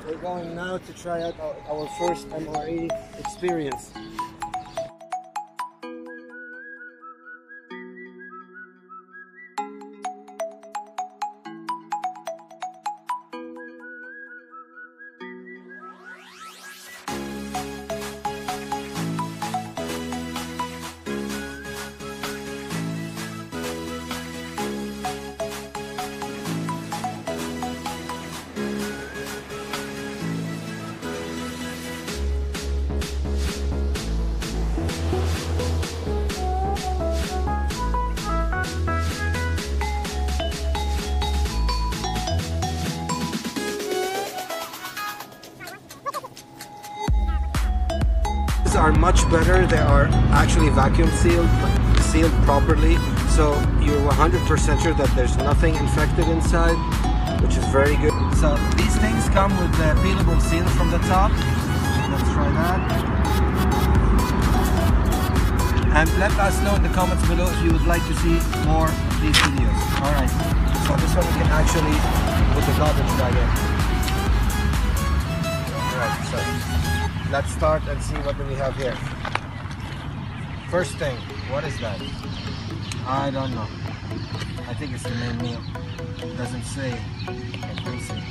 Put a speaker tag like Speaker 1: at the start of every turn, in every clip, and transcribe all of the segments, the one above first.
Speaker 1: We're going now to try out our first MRE experience. Are much better. They are actually vacuum sealed properly, so you're 100% sure that there's nothing infected inside, which is very good. So these things come with the peelable seal from the top. Let's try that. And let us know in the comments below if you would like to see more of these videos. Alright, so this one we can actually put the garbage bag in. Alright, so let's start and see what do we have here. First thing, what is that? I don't know. I think it's the main meal. It doesn't say. I can't see.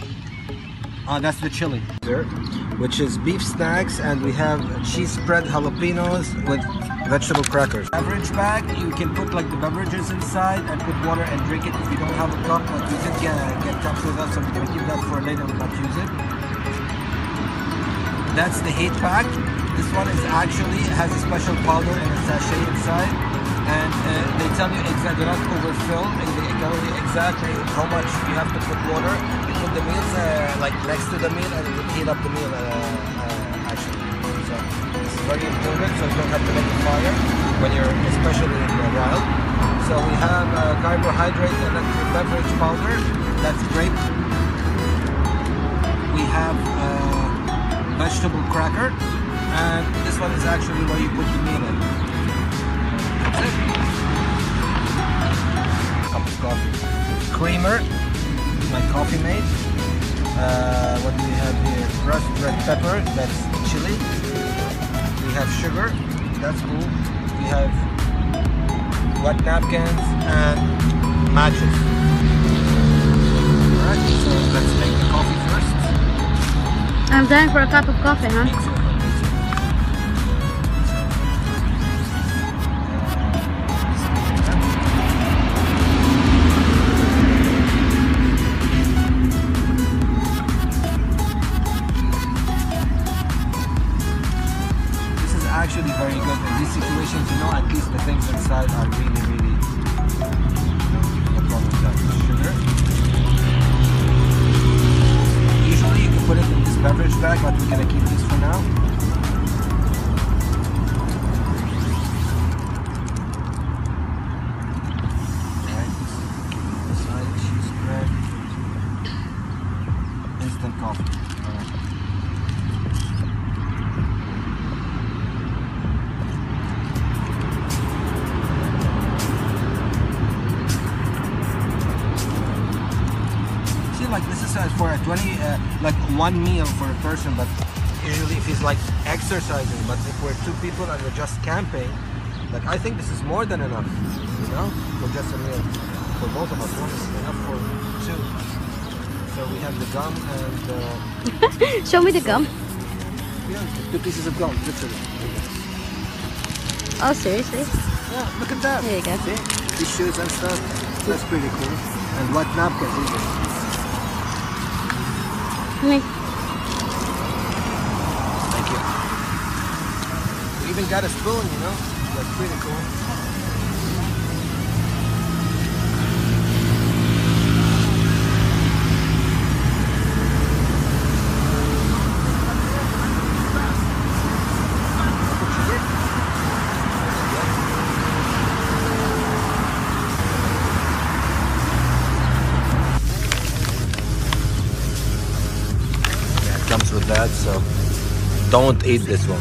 Speaker 1: Oh, that's the chili, which is beef snacks, and we have cheese spread jalapenos with vegetable crackers. Beverage bag, you can put like the beverages inside and put water and drink it. If you don't have a cup, but we did get cups with us, so we're gonna keep that for later and not use it. That's the heat pack. This one is actually has a special powder and a sachet inside, and they tell you exactly, not overfill, and they tell you exactly how much you have to put water. You put the meals like next to the meal, and it will heat up the meal actually. So this is very important, so you don't have to make a fire when you're, especially in the wild. So we have carbohydrate electric beverage powder. That's grape. We have vegetable cracker, and this one is actually where you put the meal in. That's it. Cup of coffee. Creamer, my coffee mate. What do we have here? Crushed red pepper, that's chili. We have sugar, that's cool. We have wet napkins and matches. Alright, so let's make the coffee first.
Speaker 2: I'm dying for a cup of coffee, huh?
Speaker 1: Me too. This is actually very good. In these situations, you know, at least the things inside are really no problem with that. Sugar. Usually you can put it in this beverage bag, but we're gonna keep this for now. Alright, keep this aside, cheese spread. Instant coffee. Alright. Like this is for a 20 like one meal for a person, but usually if he's like exercising, but if we're two people and we're just camping, like I think this is more than enough, you know, for just a meal for both of us. One is enough for two. So we have the gum and
Speaker 2: Show me the gum.
Speaker 1: yeah, 2 pieces of gum, literally.
Speaker 2: Oh, seriously?
Speaker 1: Yeah, look at that.
Speaker 2: There you go.
Speaker 1: See? Tissues and stuff. That's pretty cool. And wet napkins even.
Speaker 2: Me.
Speaker 1: Thank you. We even got a spoon, you know? That's pretty cool. Comes with that, so don't eat this one.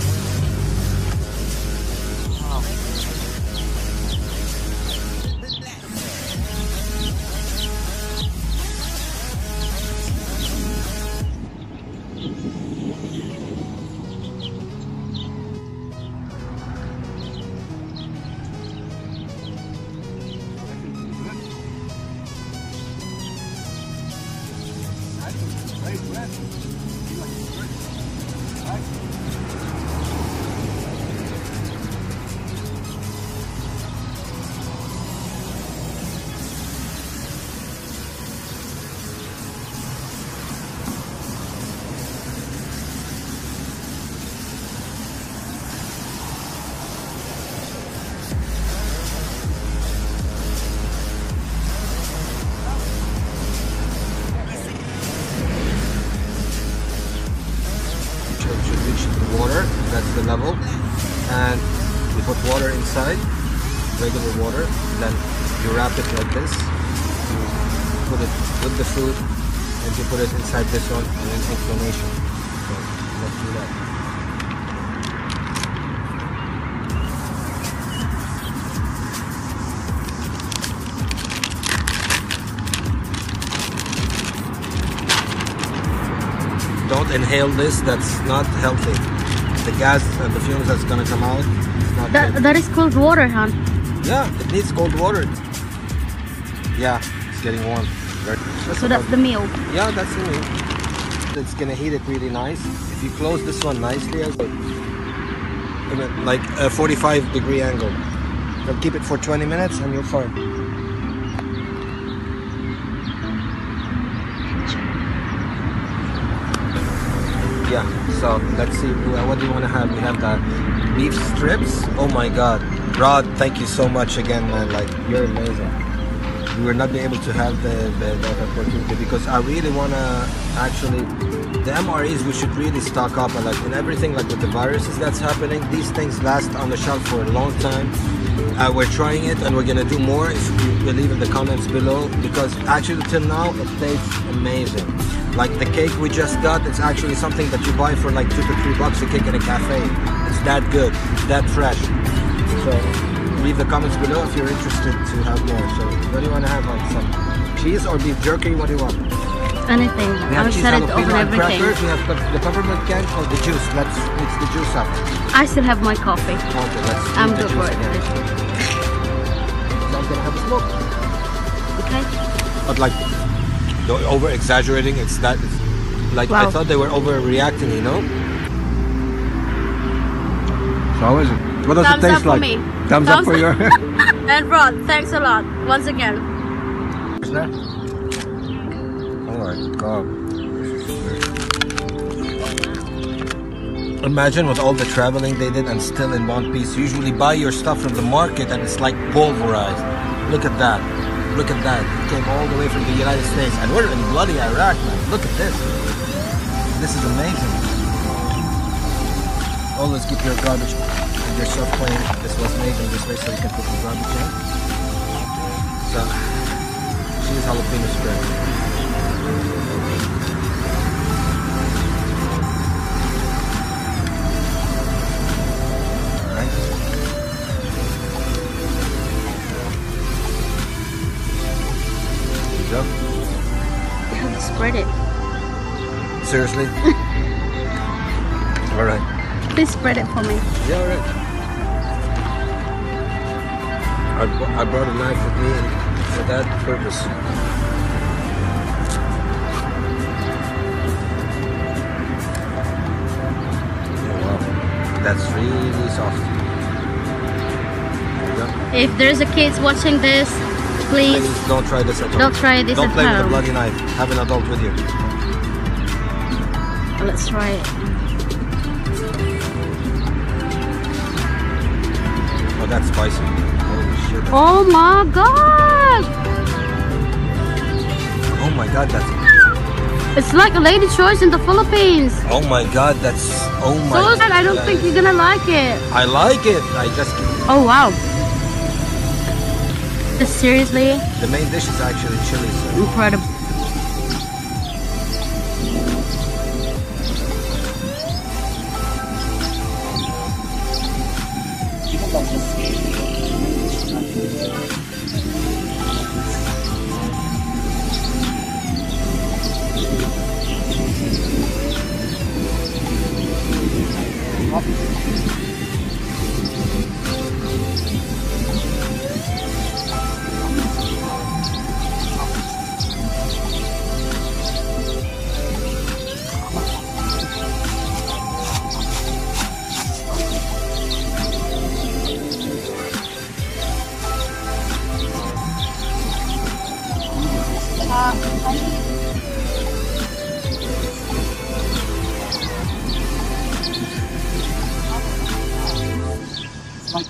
Speaker 1: That's the level, and you put water inside, regular water, then you wrap it like this, you put it with the food, and you put it inside this one, and then inflammation. So let's do that. Don't inhale this, that's not healthy. The gas and the fumes that's gonna come out.
Speaker 2: That is cold water, huh?
Speaker 1: Yeah, it needs cold water. Yeah, it's getting warm.
Speaker 2: So that's the meal.
Speaker 1: Yeah, that's the meal. It's gonna heat it really nice. If you close this one nicely, like a 45-degree angle, you'll keep it for 20 minutes and you're fine. Yeah, so let's see, what do you want to have? We have the beef strips. Oh my god, Rod, thank you so much again, man. Like, you're amazing. We will not be able to have the opportunity because I really want to actually, the MREs we should really stock up, and like in everything, like with the viruses that's happening, these things last on the shelf for a long time. We're trying it and we're gonna do more if you believe in the comments below, because actually till now it tastes amazing. Like the cake we just got, it's actually something that you buy for like $2 to $3 a cake in a cafe. It's that good, it's that fresh. So leave the comments below if you're interested to have more. So what do you want to have? Like some cheese or beef jerky? What do you want?
Speaker 2: Anything.
Speaker 1: We have cheese,
Speaker 2: set it over
Speaker 1: jalapeno, and
Speaker 2: everything.
Speaker 1: crackers. We have the peppermint can or the juice. Let's mix the juice up.
Speaker 2: I still have my coffee.
Speaker 1: Okay, let's
Speaker 2: I'm
Speaker 1: do the
Speaker 2: good for
Speaker 1: juice
Speaker 2: it.
Speaker 1: again. So I'm gonna have a smoke.
Speaker 2: Okay.
Speaker 1: But like, over exaggerating, it's that. It's like,
Speaker 2: wow.
Speaker 1: I thought they were overreacting, you know. So how is it? What does
Speaker 2: Thumbs
Speaker 1: it taste
Speaker 2: up for
Speaker 1: like?
Speaker 2: me.
Speaker 1: Thumbs up for your.
Speaker 2: And Rod, thanks a lot once again.
Speaker 1: Is that? Oh my god. Imagine with all the traveling they did and still in one piece. You usually buy your stuff from the market and it's like pulverized. Look at that. Look at that. It came all the way from the United States. And we're in bloody Iraq, man. Look at this. This is amazing. Always keep your garbage and your stuff clean. This was made in this way so you can put the garbage in. So, cheese jalapeno spread. Alright. There you go.
Speaker 2: You have to spread it.
Speaker 1: Seriously? Alright.
Speaker 2: Please spread it for me.
Speaker 1: Yeah, alright. I brought a knife with me for that purpose. Oh, wow. That's really soft. There you go.
Speaker 2: If there's a kids watching this, please
Speaker 1: Don't try this at home.
Speaker 2: don't try this
Speaker 1: Don't
Speaker 2: at
Speaker 1: play with a
Speaker 2: home.
Speaker 1: bloody knife. Have an adult with you.
Speaker 2: Let's try it.
Speaker 1: Oh, that's spicy. Holy shit.
Speaker 2: Oh my god!
Speaker 1: Oh my god, that's...
Speaker 2: It's like a lady choice in the Philippines.
Speaker 1: Oh my god, that's... Oh my
Speaker 2: So
Speaker 1: god.
Speaker 2: sad, I don't think you're gonna like it.
Speaker 1: I like it. I just...
Speaker 2: Oh wow. Seriously?
Speaker 1: The main dish is actually chili, so...
Speaker 2: Incredible.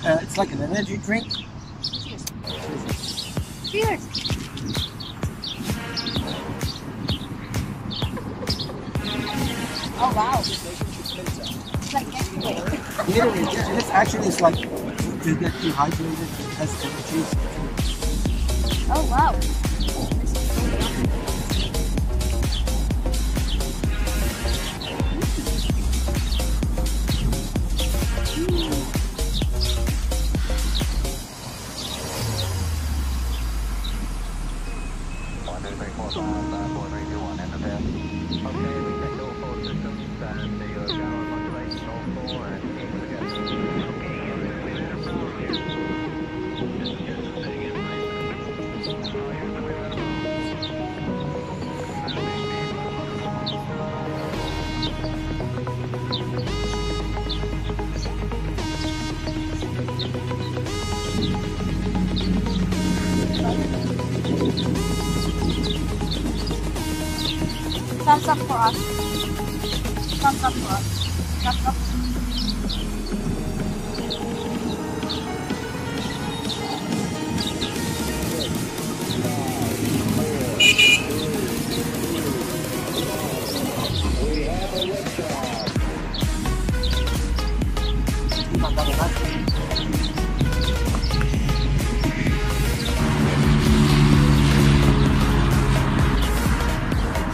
Speaker 1: It's like an energy drink.
Speaker 2: Cheers. Cheers. Oh wow. It's like Gatorade.
Speaker 1: Literally, yeah, this actually is like to get dehydrated. It has energy.
Speaker 2: Oh wow. Thumbs up for us. Thumbs up for us. Thumbs up.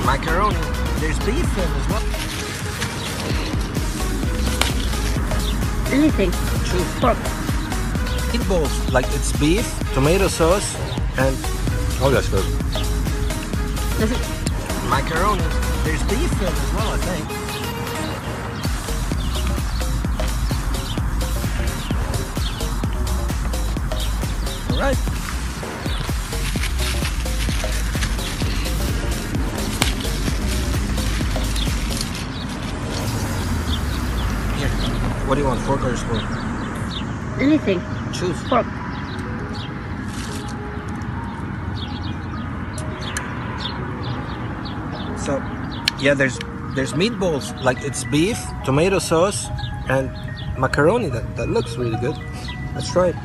Speaker 1: Macaroni. There's beef in as well.
Speaker 2: Anything.
Speaker 1: Truth.
Speaker 2: Pork.
Speaker 1: Meatballs, like it's beef, tomato sauce, and oh, that's good.
Speaker 2: Does it?
Speaker 1: Macaroni. There's beef in as well, I think. All right. Here. What do you want, fork or spoon?
Speaker 2: Anything.
Speaker 1: Choose.
Speaker 2: Pork.
Speaker 1: So, yeah, there's meatballs, like it's beef, tomato sauce, and macaroni. That looks really good. Let's try it.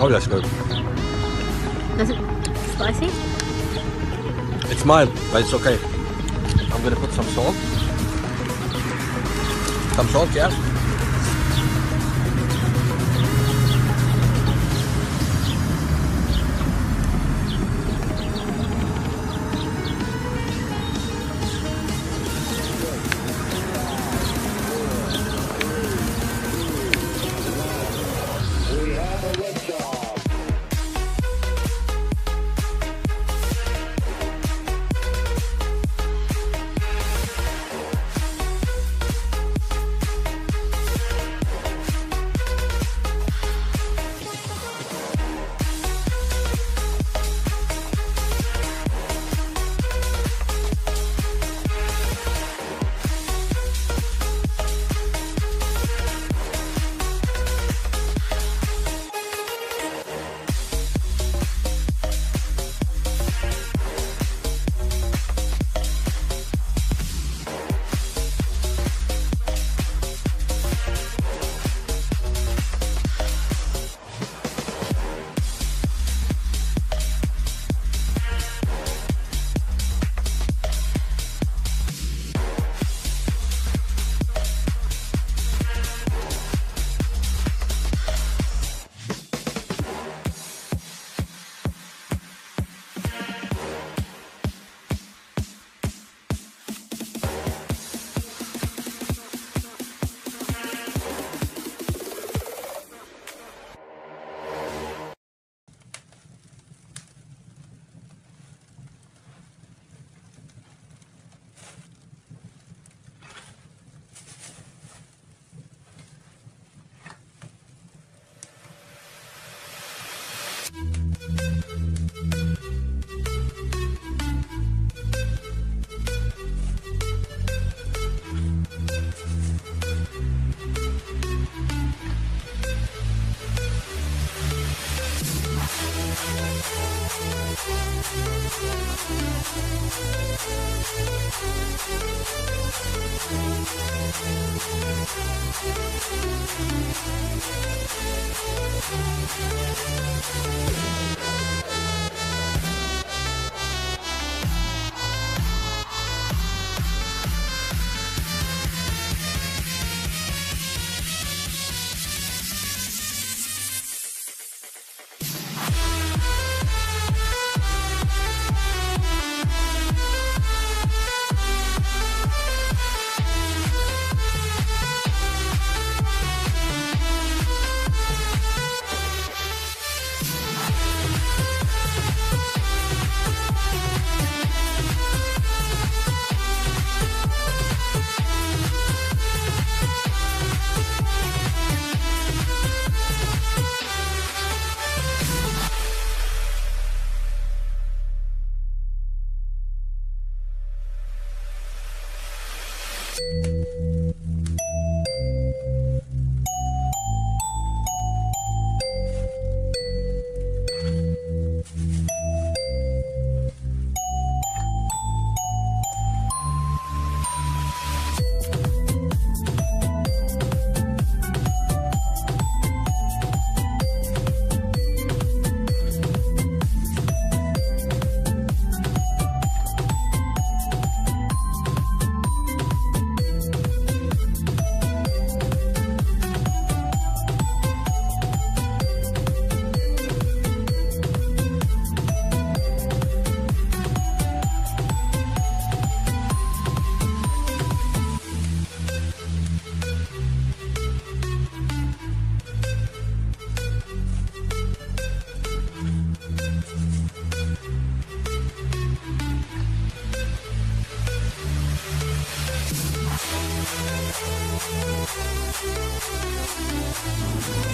Speaker 1: Oh, that's good.
Speaker 2: Does it spicy?
Speaker 1: It's mild, but it's okay. I'm gonna put some salt. Some salt, yeah.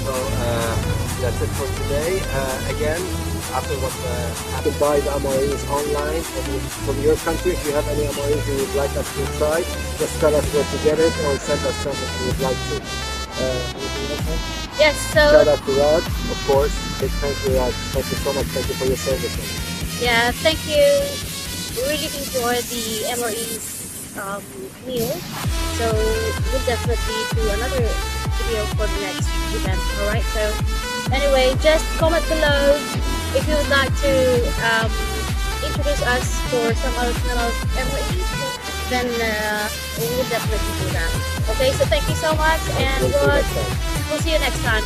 Speaker 1: So that's it for today. Again, after what happened, buy the MREs online from your country. If you have any MREs you would like us to try, just tell us where to get it or send us some if you would like to. Anything else?
Speaker 2: Yes, so
Speaker 1: shout out to Rod, of course. Big thank you, Rod. Thank you so much. Thank you for your service.
Speaker 2: yeah, thank you. We really enjoyed the MRE's meal. So we'll definitely do another video for the next event. Alright, so anyway, just comment below if you would like to introduce us for some other kind of MREs, then we will definitely do that. Okay, so thank you so much, and we'll see you next time.